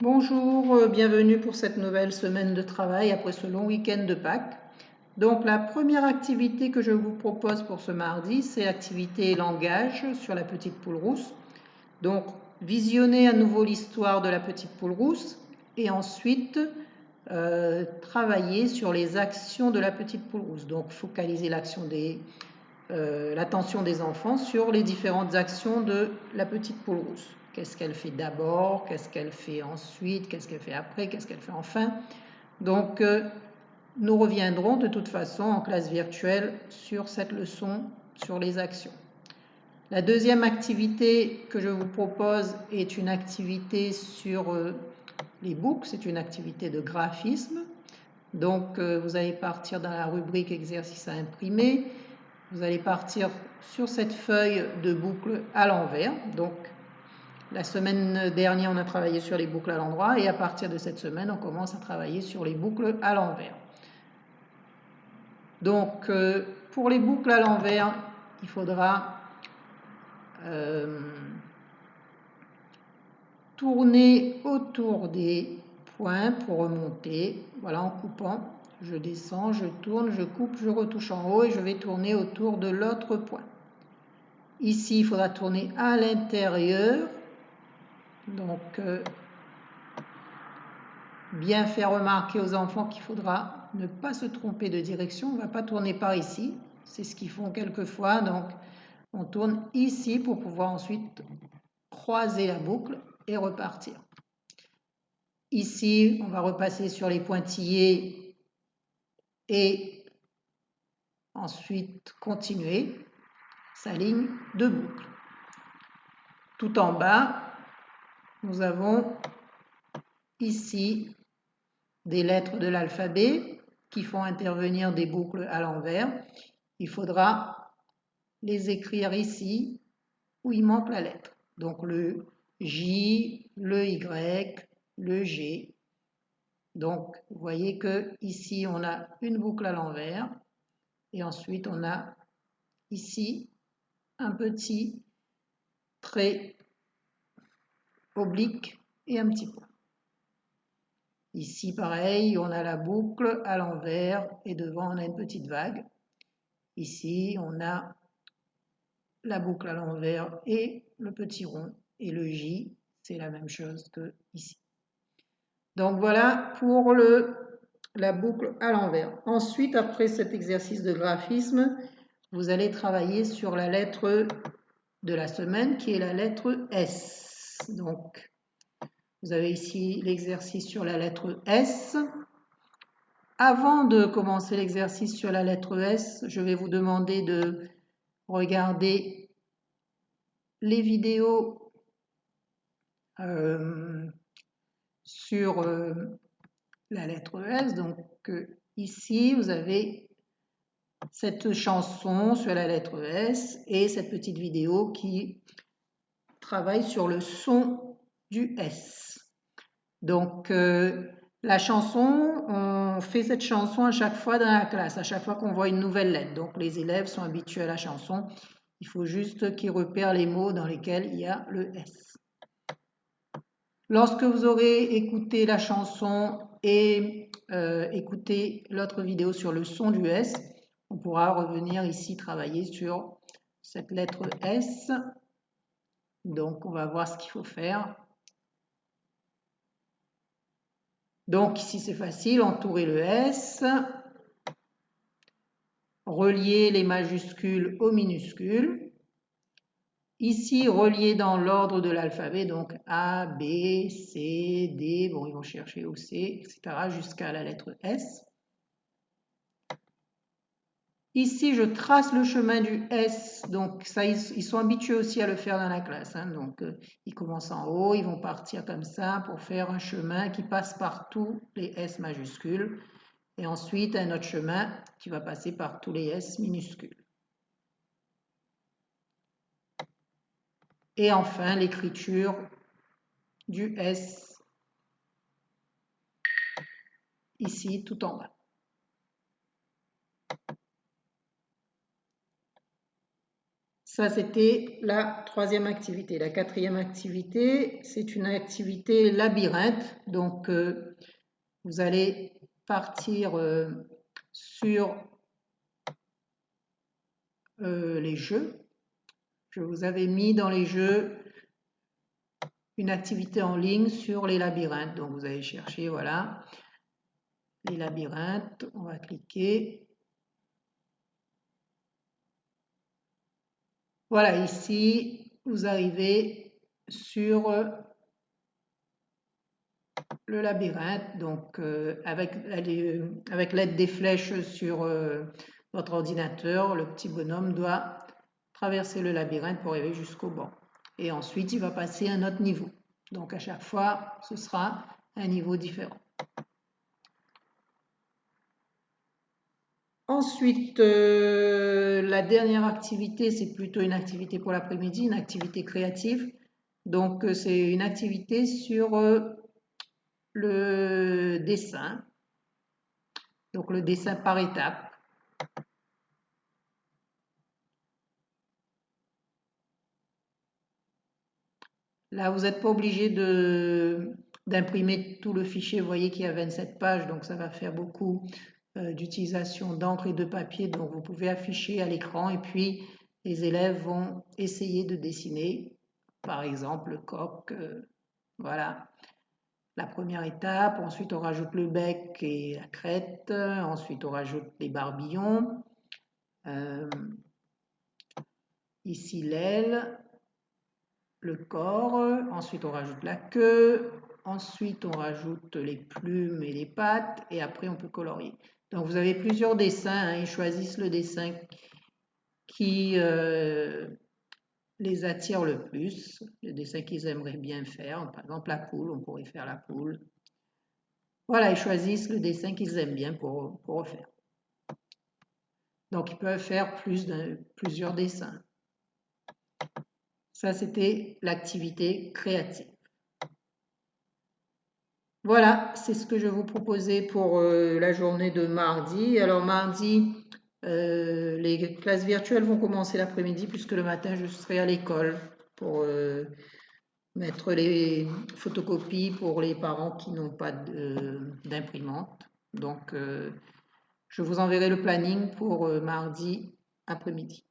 Bonjour, bienvenue pour cette nouvelle semaine de travail après ce long week-end de Pâques. Donc la première activité que je vous propose pour ce mardi, c'est l'activité langage sur la petite poule rousse. Donc visionnez à nouveau l'histoire de la petite poule rousse et ensuite travailler sur les actions de la petite poule rousse. Donc focaliser l'attention des enfants sur les différentes actions de la petite poule rousse. Qu'est-ce qu'elle fait d'abord, qu'est-ce qu'elle fait ensuite, qu'est-ce qu'elle fait après, qu'est-ce qu'elle fait enfin. Donc, nous reviendrons de toute façon en classe virtuelle sur cette leçon sur les actions. La deuxième activité que je vous propose est une activité sur les books, c'est une activité de graphisme. Donc, vous allez partir dans la rubrique exercice à imprimer. Vous allez partir sur cette feuille de boucle à l'envers. Donc, la semaine dernière, on a travaillé sur les boucles à l'endroit et à partir de cette semaine, on commence à travailler sur les boucles à l'envers. Donc, pour les boucles à l'envers, il faudra tourner autour des points pour remonter. Voilà, en coupant, je descends, je tourne, je coupe, je retouche en haut et je vais tourner autour de l'autre point. Ici, il faudra tourner à l'intérieur. Donc, bien faire remarquer aux enfants qu'il faudra ne pas se tromper de direction. On ne va pas tourner par ici. C'est ce qu'ils font quelquefois. Donc, on tourne ici pour pouvoir ensuite croiser la boucle et repartir. Ici, on va repasser sur les pointillés et ensuite continuer sa ligne de boucle. Tout en bas, nous avons ici des lettres de l'alphabet qui font intervenir des boucles à l'envers. Il faudra les écrire ici où il manque la lettre. Donc le J, le Y, le G. Donc vous voyez que ici on a une boucle à l'envers et ensuite on a ici un petit trait oblique et un petit point. Ici pareil, on a la boucle à l'envers et devant on a une petite vague. Ici on a la boucle à l'envers et le petit rond. Et le J, c'est la même chose que ici. Donc voilà pour la boucle à l'envers. Ensuite, après cet exercice de graphisme, vous allez travailler sur la lettre de la semaine qui est la lettre S. Donc, vous avez ici l'exercice sur la lettre S. Avant de commencer l'exercice sur la lettre S, je vais vous demander de regarder les vidéos sur la lettre S. Donc ici, vous avez cette chanson sur la lettre S et cette petite vidéo qui travaille sur le son du S. Donc la chanson, on fait cette chanson à chaque fois dans la classe, à chaque fois qu'on voit une nouvelle lettre. Donc les élèves sont habitués à la chanson. Il faut juste qu'ils repèrent les mots dans lesquels il y a le S. Lorsque vous aurez écouté la chanson et écouté l'autre vidéo sur le son du S, on pourra revenir ici travailler sur cette lettre S. Donc on va voir ce qu'il faut faire. Donc ici c'est facile, entourer le S, relier les majuscules aux minuscules. Ici, relié dans l'ordre de l'alphabet, donc A, B, C, D, bon, ils vont chercher au C, etc., jusqu'à la lettre S. Ici, je trace le chemin du S, donc ça, ils sont habitués aussi à le faire dans la classe. Hein, donc, ils commencent en haut, ils vont partir comme ça pour faire un chemin qui passe par tous les S majuscules. Et ensuite, un autre chemin qui va passer par tous les S minuscules. Et enfin, l'écriture du S ici tout en bas. Ça, c'était la troisième activité. La quatrième activité, c'est une activité labyrinthe. Donc, vous allez partir sur les jeux. Je vous avais mis dans les jeux une activité en ligne sur les labyrinthes. Donc, vous allez chercher, voilà, les labyrinthes. On va cliquer. Voilà, ici, vous arrivez sur le labyrinthe. Donc, avec l'aide des flèches sur votre ordinateur, le petit bonhomme doit traverser le labyrinthe pour arriver jusqu'au banc. Et ensuite, il va passer à un autre niveau. Donc, à chaque fois, ce sera un niveau différent. Ensuite, la dernière activité, c'est plutôt une activité pour l'après-midi, une activité créative. Donc, c'est une activité sur le dessin. Donc, le dessin par étapes. Là, vous n'êtes pas obligé d'imprimer tout le fichier. Vous voyez qu'il y a 27 pages, donc ça va faire beaucoup d'utilisation d'encre et de papier. Donc, vous pouvez afficher à l'écran et puis les élèves vont essayer de dessiner, par exemple, le coq. Voilà, la première étape. Ensuite, on rajoute le bec et la crête. Ensuite, on rajoute les barbillons. Ici, l'aile. Le corps, ensuite on rajoute la queue, ensuite on rajoute les plumes et les pattes et après on peut colorier. Donc vous avez plusieurs dessins, hein, ils choisissent le dessin qui les attire le plus, le dessin qu'ils aimeraient bien faire. Par exemple la poule, on pourrait faire la poule. Voilà, ils choisissent le dessin qu'ils aiment bien pour refaire. Donc ils peuvent faire plusieurs dessins. Ça, c'était l'activité créative. Voilà, c'est ce que je vous proposais pour la journée de mardi. Alors mardi, les classes virtuelles vont commencer l'après-midi puisque le matin, je serai à l'école pour mettre les photocopies pour les parents qui n'ont pas d'imprimante. Donc, je vous enverrai le planning pour mardi après-midi.